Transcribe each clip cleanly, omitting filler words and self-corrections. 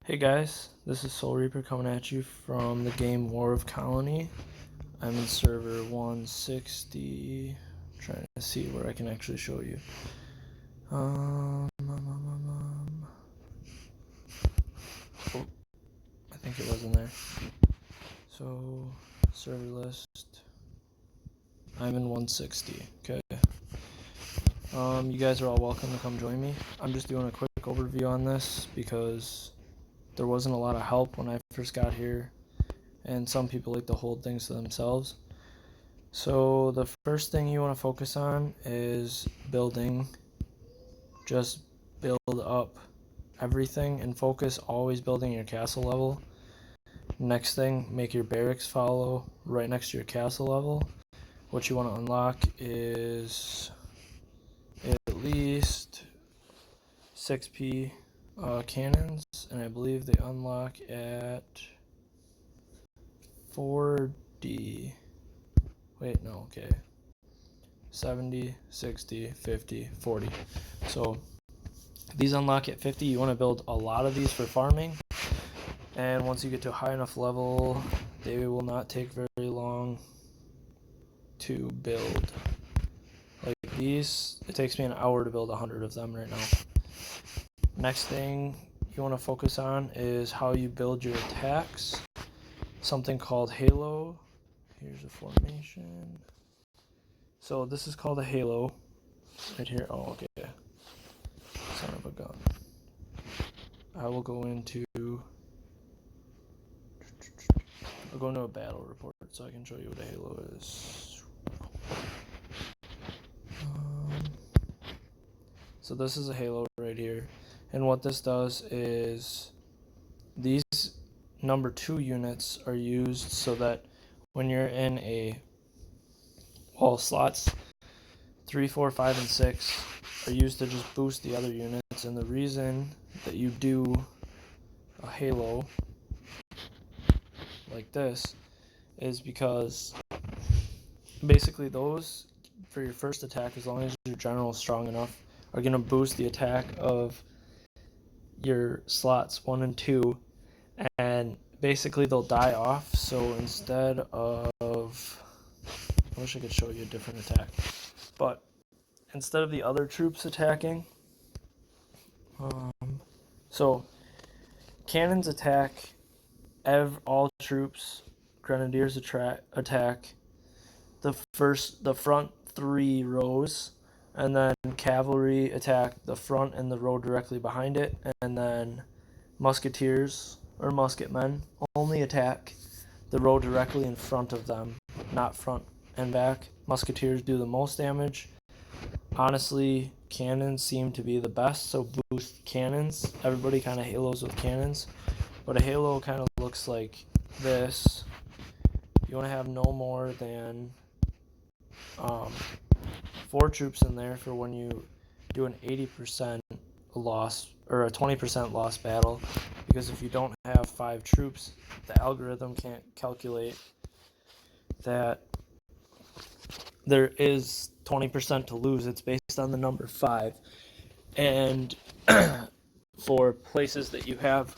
Hey guys, this is Soul Reaper coming at you from the game War of Colony. I'm in server 160, trying to see where I can actually show you. Oh, I think it was in there. So, server list. I'm in 160, okay. You guys are all welcome to come join me. I'm just doing a quick overview on this because there wasn't a lot of help when I first got here, and some people like to hold things to themselves. So the first thing you want to focus on is building. Just build up everything and focus always building your castle level. Next thing, make your barracks follow right next to your castle level. What you want to unlock is at least 6p cannons, and I believe they unlock at 4D. Wait, no, okay. 70, 60, 50, 40. So these unlock at 50. You want to build a lot of these for farming. And once you get to a high enough level, they will not take very long to build. Like these, it takes me an hour to build 100 of them right now. Next thing you want to focus on is how you build your attacks. Something called Halo. Here's a formation. So this is called a Halo. Right here. Oh, okay. Son of a gun. I will go into... I'll go into a battle report so I can show you what a Halo is. So this is a Halo right here. And what this does is these number 2 units are used so that when you're in a... Well, slots 3, 4, 5, and 6 are used to just boost the other units. And the reason that you do a Halo like this is because basically those, for your first attack, as long as your general is strong enough, are going to boost the attack of your slots 1 and 2, and basically they'll die off. So instead of... I wish I could show you a different attack, but instead of the other troops attacking, so cannons attack all troops, grenadiers attack the front 3 rows, and then cavalry attack the front and the row directly behind it, and then musketeers or musketmen only attack the row directly in front of them, not front and back. Musketeers do the most damage. Honestly, cannons seem to be the best, so boost cannons. Everybody kind of halos with cannons, but a halo kind of looks like this. You want to have no more than 4 troops in there for when you do an 80% loss or a 20% loss battle, because if you don't have 5 troops, the algorithm can't calculate that there is 20% to lose. It's based on the number 5. And for places that you have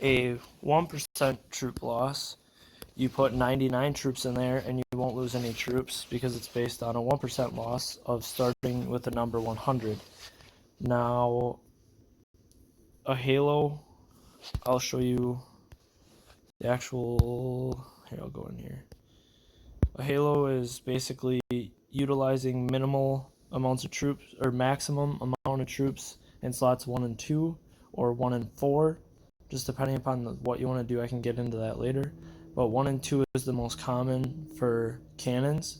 a 1% troop loss, you put 99 troops in there and you won't lose any troops because it's based on a 1% loss of starting with the number 100. Now, a Halo, I'll show you the actual... Here, I'll go in here. A Halo is basically utilizing minimal amounts of troops, or maximum amount of troops in slots 1 and 2, or 1 and 4, just depending upon what you want to do. I can get into that later. But 1 and 2 is the most common for cannons,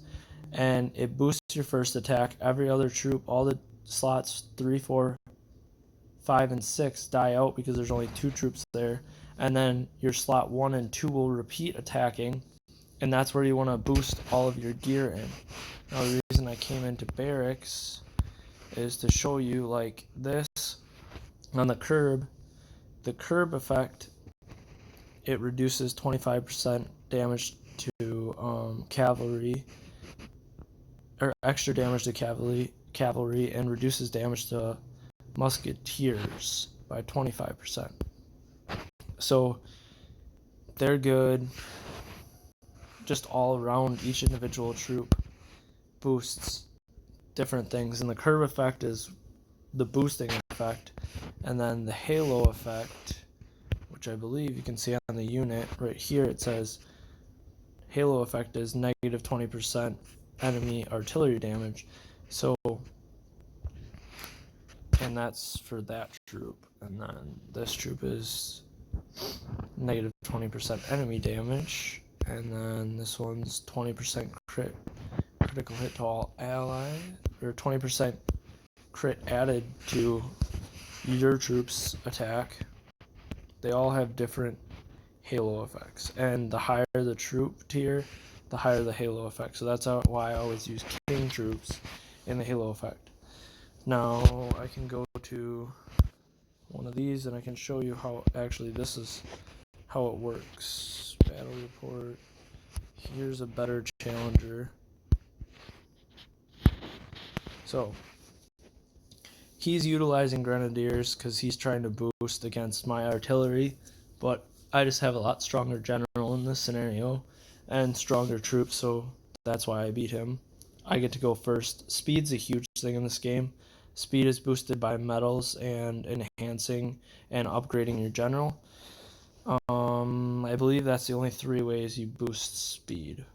and it boosts your first attack. Every other troop, all the slots 3, 4, 5, and 6 die out because there's only 2 troops there, and then your slot 1 and 2 will repeat attacking, and that's where you want to boost all of your gear in. Now, the reason I came into barracks is to show you, like this, on the curb effect, it reduces 25% damage to cavalry, or extra damage to cavalry, and reduces damage to musketeers by 25%. So they're good just all around. Each individual troop boosts different things, and the curve effect is the boosting effect, and then the halo effect, which I believe you can see on the unit right here, it says halo effect is negative 20% enemy artillery damage. So, and that's for that troop, and then this troop is negative 20% enemy damage, and then this one's 20% critical hit to all allies, or 20% crit added to your troops attack. They all have different halo effects, and the higher the troop tier, the higher the halo effect. So that's why I always use king troops in the halo effect. Now I can go to one of these and I can show you how actually this is how it works. Battle report. Here's a better challenger. So he's utilizing grenadiers because he's trying to boost against my artillery, but I just have a lot stronger general in this scenario and stronger troops, so that's why I beat him. I get to go first. Speed's a huge thing in this game. Speed is boosted by medals and enhancing and upgrading your general. I believe that's the only 3 ways you boost speed.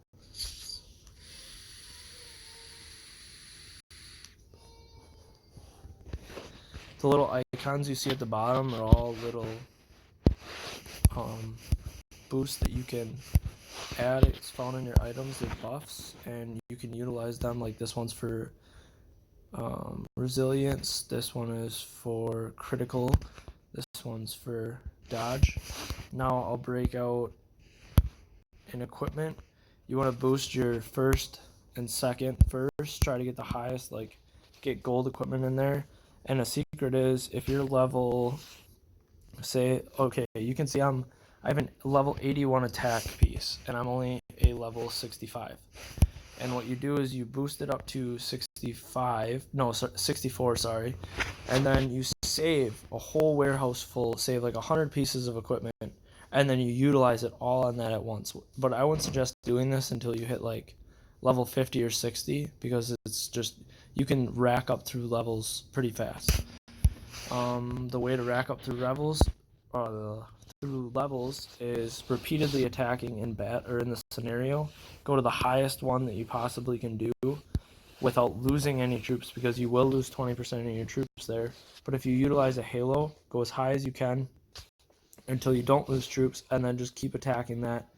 The little icons you see at the bottom are all little boosts that you can add. It's found in your items, they're buffs, and you can utilize them. Like this one's for resilience, this one is for critical, this one's for dodge. Now I'll break out in equipment. You want to boost your first and second first, try to get the highest, like get gold equipment in there. And a secret is if you're level, say, okay, you can see I have a level 81 attack piece and I'm only a level 65. And what you do is you boost it up to 64, sorry, and then you save a whole warehouse full, save like 100 pieces of equipment, and then you utilize it all on that at once. But I wouldn't suggest doing this until you hit like level 50 or 60, because it's just, you can rack up through levels pretty fast. The way to rack up through levels is repeatedly attacking in the scenario. Go to the highest one that you possibly can do without losing any troops, because you will lose 20% of your troops there. But if you utilize a halo, go as high as you can until you don't lose troops, and then just keep attacking that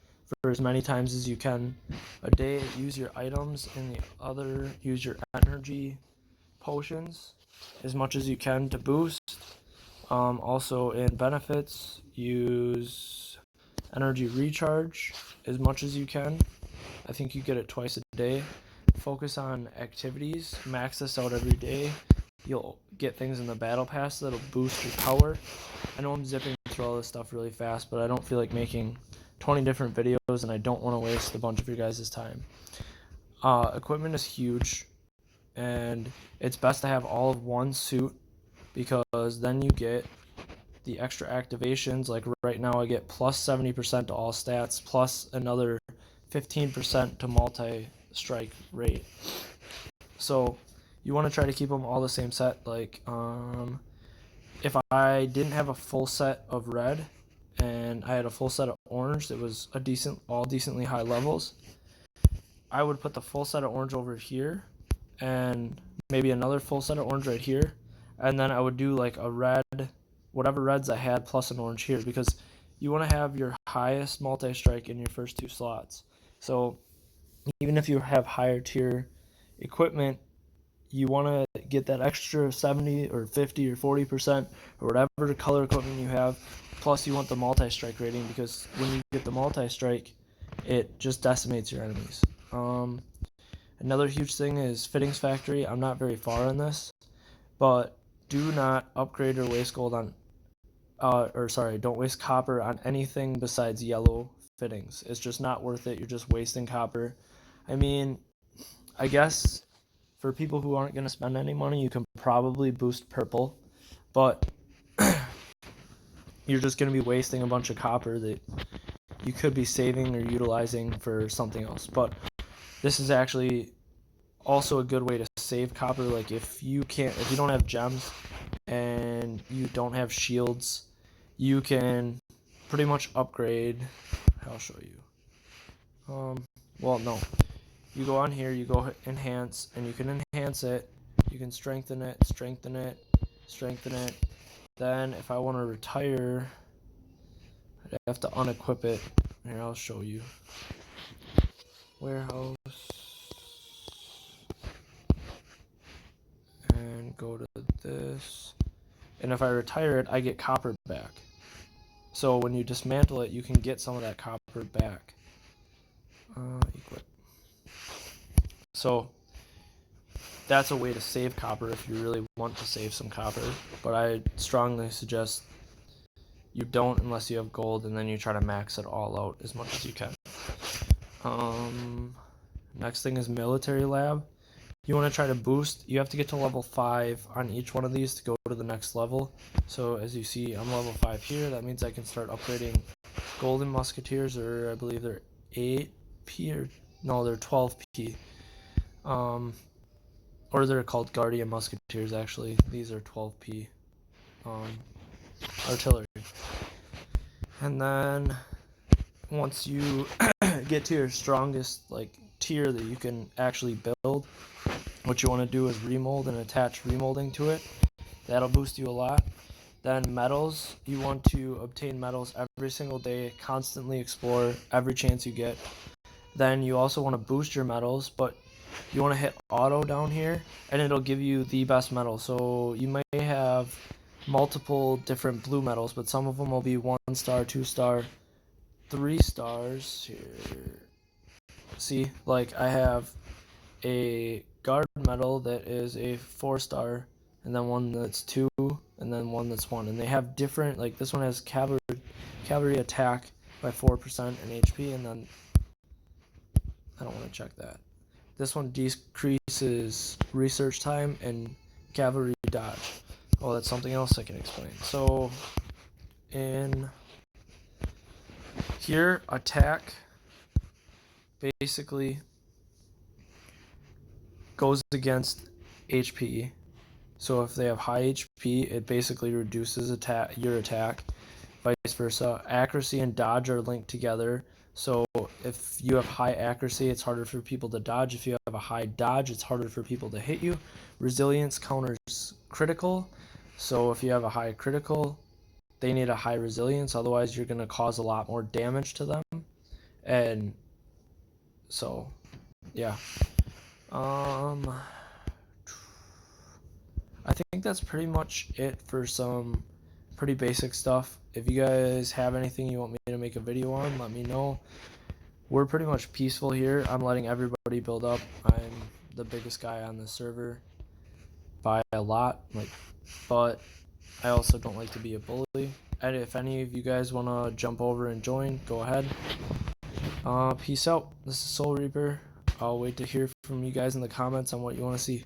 for as many times as you can a day. Use your items, and use your energy potions as much as you can to boost. Also in benefits, use energy recharge as much as you can. I think you get it twice a day. Focus on activities, max this out every day. You'll get things in the battle pass that'll boost your power. I know I'm zipping through all this stuff really fast, but I don't feel like making 20 different videos, and I don't want to waste a bunch of your guys' time. Equipment is huge, and it's best to have all of one suit, because then you get the extra activations. Like right now I get plus 70% to all stats, plus another 15% to multi-strike rate. So you want to try to keep them all the same set. Like if I didn't have a full set of red and I had a full set of orange that was all decently high levels, I would put the full set of orange over here and maybe another full set of orange right here, and then I would do like a red, whatever reds I had, plus an orange here, because you want to have your highest multi-strike in your first 2 slots. So even if you have higher tier equipment, you want to get that extra 70 or 50 or 40% or whatever color equipment you have, plus you want the multi-strike rating, because when you get the multi-strike, it just decimates your enemies. Another huge thing is fittings factory. I'm not very far on this, but do not upgrade or waste gold on, don't waste copper on anything besides yellow fittings. It's just not worth it. You're just wasting copper. I mean, I guess for people who aren't going to spend any money, you can probably boost purple, but you're just going to be wasting a bunch of copper that you could be saving or utilizing for something else. But this is actually also a good way to save copper. Like if you don't have gems and you don't have shields, you can pretty much upgrade. I'll show you. Well, no. You go on here, you go enhance, and you can enhance it. You can strengthen it, strengthen it, strengthen it. Then if I want to retire, I have to unequip it. Here, I'll show you. Warehouse. And go to this. And if I retire it, I get copper back. So when you dismantle it, you can get some of that copper back. Equip. So that's a way to save copper if you really want to save some copper. But I strongly suggest you don't unless you have gold, and then you try to max it all out as much as you can. Next thing is military lab. You want to try to boost. You have to get to level 5 on each one of these to go to the next level. So as you see, I'm level 5 here. That means I can start upgrading golden musketeers, or I believe they're 8p, or no, they're 12p. Or they're called guardian musketeers actually. These are 12p artillery. And then once you get to your strongest tier that you can actually build, what you want to do is remold and attach remolding to it. That'll boost you a lot. Then metals, you want to obtain metals every single day, constantly explore every chance you get. Then you also want to boost your metals, but you want to hit auto down here, and it'll give you the best metal. So you may have multiple different blue metals, but some of them will be 1 star, 2 star, 3 stars. Here, see, like I have a guard metal that is a 4 star, and then one that's 2, and then one that's 1, and they have different, like this one has cavalry attack by 4% and HP, and then I don't want to check that. This one decreases research time and cavalry dodge. Oh, that's something else I can explain. So in here, attack basically goes against HP. So if they have high HP, it basically reduces your attack. Vice versa. Accuracy and dodge are linked together. So if you have high accuracy, it's harder for people to dodge. If you have a high dodge, it's harder for people to hit you. Resilience counters critical. So if you have a high critical, they need a high resilience. Otherwise, you're going to cause a lot more damage to them. And so, yeah. I think that's pretty much it for some pretty basic stuff. If you guys have anything you want me to make a video on, let me know. We're pretty much peaceful here. I'm letting everybody build up. I'm the biggest guy on the server by a lot, but I also don't like to be a bully. And if any of you guys want to jump over and join, go ahead. Peace out. This is Soul Reaper. I'll wait to hear from you guys in the comments on what you want to see.